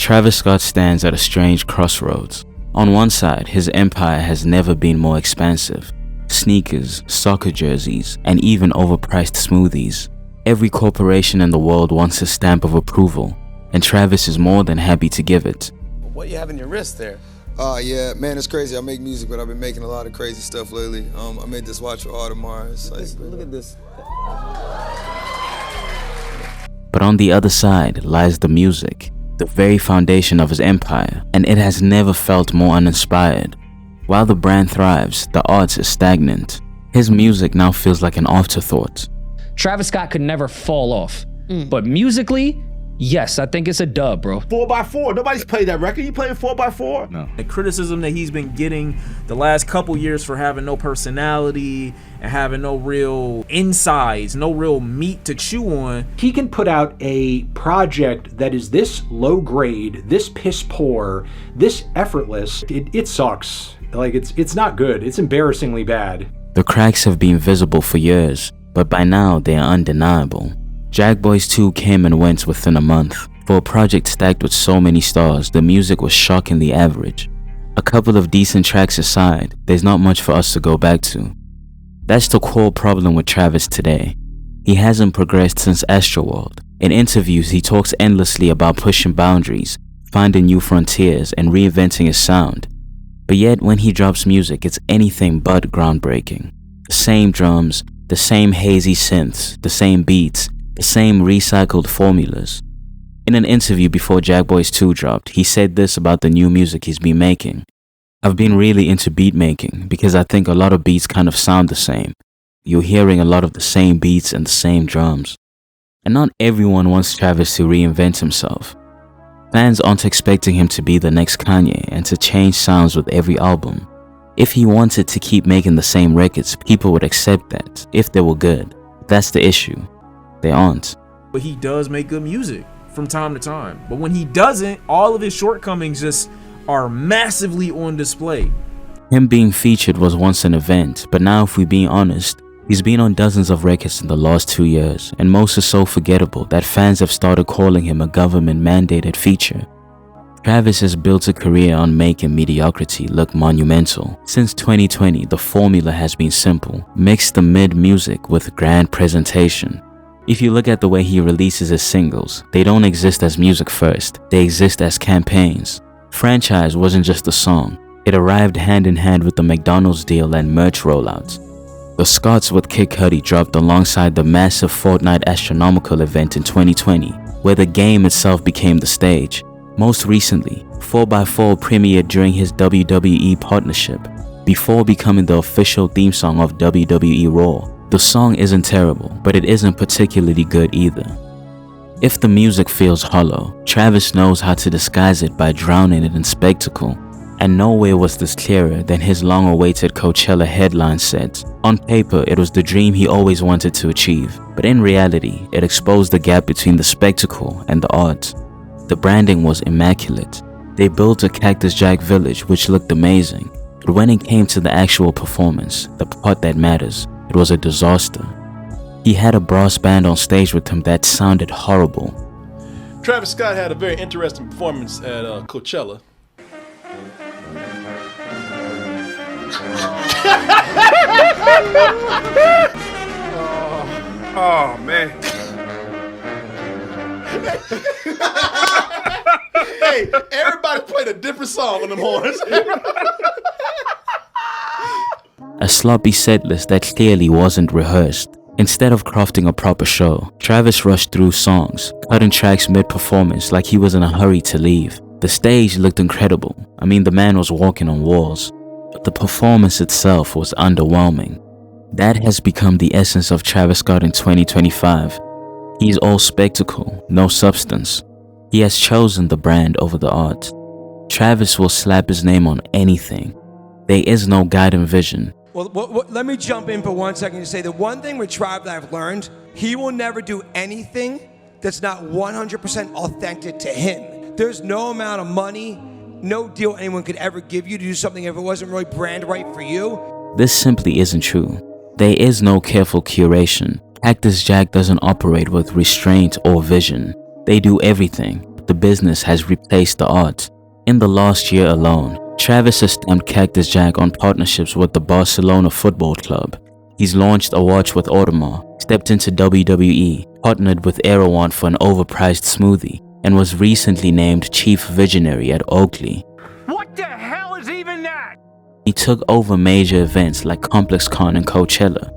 Travis Scott stands at a strange crossroads. On one side, his empire has never been more expansive. Sneakers, soccer jerseys, and even overpriced smoothies. Every corporation in the world wants a stamp of approval, and Travis is more than happy to give it. What you have in your wrist there? Yeah, man, it's crazy. I make music, but I've been making a lot of crazy stuff lately. I made this watch for Audemars. Look at this. But on the other side lies the music, the very foundation of his empire, and it has never felt more uninspired. While the brand thrives, the arts is stagnant. His music now feels like an afterthought. Travis Scott could never fall off, but musically, yes, I think it's a dub, bro. 4x4, nobody's played that record. You playing 4x4? No. The criticism that he's been getting the last couple years for having no personality and having no real insides, no real meat to chew on. He can put out a project that is this low grade, this piss poor, this effortless. It sucks. Like, it's not good. It's embarrassingly bad. The cracks have been visible for years, but by now they are undeniable. Jack Boys 2 came and went within a month. For a project stacked with so many stars, the music was shockingly average. A couple of decent tracks aside, there's not much for us to go back to. That's the core problem with Travis today. He hasn't progressed since Astroworld. In interviews, he talks endlessly about pushing boundaries, finding new frontiers, and reinventing his sound. But yet, when he drops music, it's anything but groundbreaking. The same drums, the same hazy synths, the same beats, the same recycled formulas. In an interview before Jack Boys 2 dropped, he said this about the new music he's been making. I've been really into beat making because I think a lot of beats kind of sound the same. You're hearing a lot of the same beats and the same drums. And not everyone wants Travis to reinvent himself. Fans aren't expecting him to be the next Kanye and to change sounds with every album. If he wanted to keep making the same records, people would accept that, if they were good. That's the issue. They aren't. But he does make good music from time to time. But when he doesn't, all of his shortcomings just are massively on display. Him being featured was once an event, but now if we're being honest, he's been on dozens of records in the last 2 years, and most are so forgettable that fans have started calling him a government-mandated feature. Travis has built a career on making mediocrity look monumental. Since 2020, the formula has been simple. Mix the mid-music with grand presentation. If you look at the way he releases his singles, they don't exist as music first, they exist as campaigns. Franchise wasn't just a song, it arrived hand in hand with the McDonald's deal and merch rollouts. The Scots with Kid Cudi dropped alongside the massive Fortnite astronomical event in 2020, where the game itself became the stage. Most recently, 4x4 premiered during his WWE partnership, before becoming the official theme song of WWE Raw. The song isn't terrible, but it isn't particularly good either. If the music feels hollow, Travis knows how to disguise it by drowning it in spectacle. And nowhere was this clearer than his long-awaited Coachella headline set. On paper, it was the dream he always wanted to achieve, but in reality, it exposed the gap between the spectacle and the art. The branding was immaculate. They built a Cactus Jack village which looked amazing, but when it came to the actual performance, the part that matters, it was a disaster. He had a brass band on stage with him that sounded horrible. Travis Scott had a very interesting performance at Coachella. Oh man. Hey, everybody played a different song on them horns. A sloppy setlist that clearly wasn't rehearsed. Instead of crafting a proper show, Travis rushed through songs, cutting tracks mid-performance like he was in a hurry to leave. The stage looked incredible. I mean, the man was walking on walls. But the performance itself was underwhelming. That has become the essence of Travis Scott in 2025. He's all spectacle, no substance. He has chosen the brand over the art. Travis will slap his name on anything. There is no guiding vision. Well, let me jump in for 1 second to say the one thing with Trav that I've learned, he will never do anything that's not 100% authentic to him. There's no amount of money, no deal anyone could ever give you to do something if it wasn't really brand right for you. This simply isn't true. There is no careful curation. Cactus Jack doesn't operate with restraint or vision. They do everything. the business has replaced the art. In the last year alone, Travis has stamped Cactus Jack on partnerships with the Barcelona Football Club. He's launched a watch with Audemars, stepped into WWE, partnered with Erewhon for an overpriced smoothie, and was recently named Chief Visionary at Oakley. What the hell is even that? He took over major events like ComplexCon and Coachella.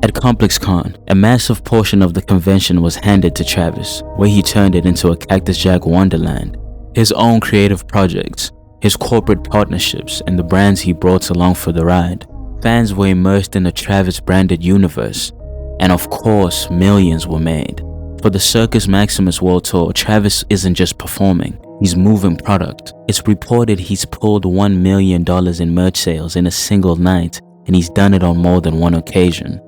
At ComplexCon, a massive portion of the convention was handed to Travis, where he turned it into a Cactus Jack wonderland. His own creative projects, his corporate partnerships, and the brands he brought along for the ride. Fans were immersed in a Travis-branded universe, and of course, millions were made. For the Circus Maximus World Tour, Travis isn't just performing, he's moving product. It's reported he's pulled $1 million in merch sales in a single night, and he's done it on more than one occasion.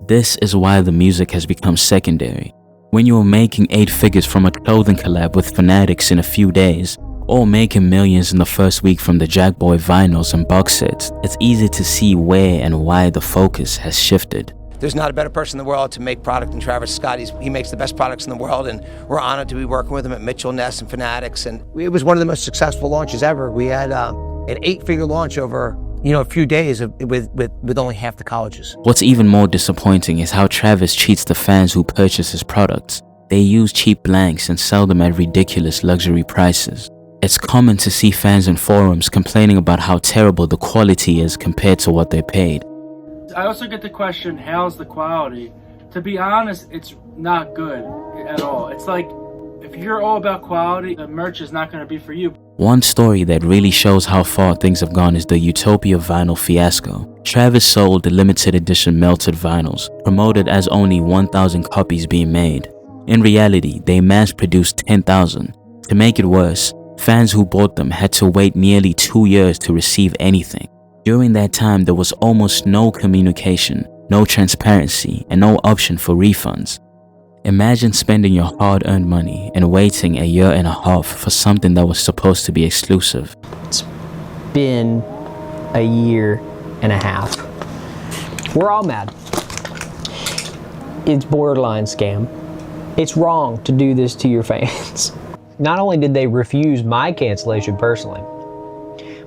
This is why the music has become secondary. When you're making 8 figures from a clothing collab with Fanatics in a few days, or making millions in the first week from the Jackboy vinyls and box sets, it's easy to see where and why the focus has shifted. There's not a better person in the world to make product than Travis Scott. He makes the best products in the world, and we're honored to be working with him at Mitchell Ness and Fanatics. And it was one of the most successful launches ever. We had an 8-figure launch over a few days with only half the colleges. What's even more disappointing is how Travis treats the fans who purchase his products. They use cheap blanks and sell them at ridiculous luxury prices. It's common to see fans in forums complaining about how terrible the quality is compared to what they paid. I also get the question, how's the quality? To be honest, it's not good at all. It's like, if you're all about quality, the merch is not going to be for you. One story that really shows how far things have gone is the Utopia vinyl fiasco. Travis sold the limited edition melted vinyls, promoted as only 1,000 copies being made. In reality, they mass-produced 10,000. To make it worse, fans who bought them had to wait nearly 2 years to receive anything. During that time, there was almost no communication, no transparency, and no option for refunds. Imagine spending your hard-earned money and waiting a year and a half for something that was supposed to be exclusive. It's been a year and a half. We're all mad. It's borderline scam. It's wrong to do this to your fans. Not only did they refuse my cancellation personally,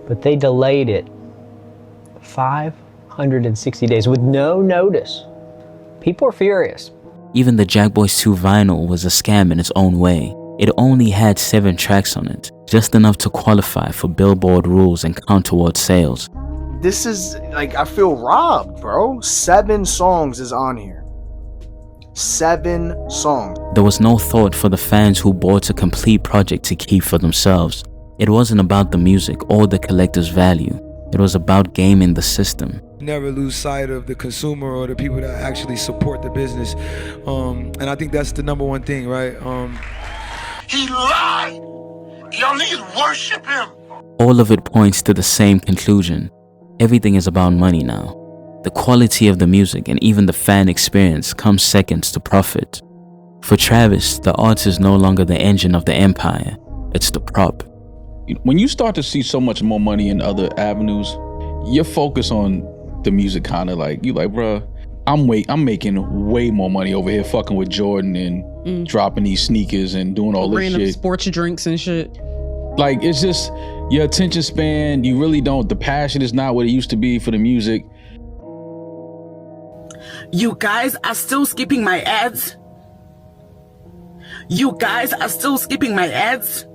but they delayed it 560 days with no notice. People are furious. Even the Jackboys 2 vinyl was a scam in its own way. It only had 7 tracks on it, just enough to qualify for Billboard rules and count towards sales. This is, like, I feel robbed, bro. 7 songs is on here. 7 songs. There was no thought for the fans who bought a complete project to keep for themselves. It wasn't about the music or the collector's value. It was about gaming the system. Never lose sight of the consumer or the people that actually support the business. And I think that's the number one thing, right? He lied! Y'all niggas worship him! All of it points to the same conclusion. Everything is about money now. The quality of the music and even the fan experience comes seconds to profit. For Travis, the art is no longer the engine of the empire. It's the prop. When you start to see so much more money in other avenues, your focus on the music kind of like, you like, bruh, I'm making way more money over here fucking with Jordan and dropping these sneakers and doing all this random shit. Sports drinks and shit. Like, it's just your attention span, you really don't, the passion is not what it used to be for the music. You guys are still skipping my ads? You guys are still skipping my ads?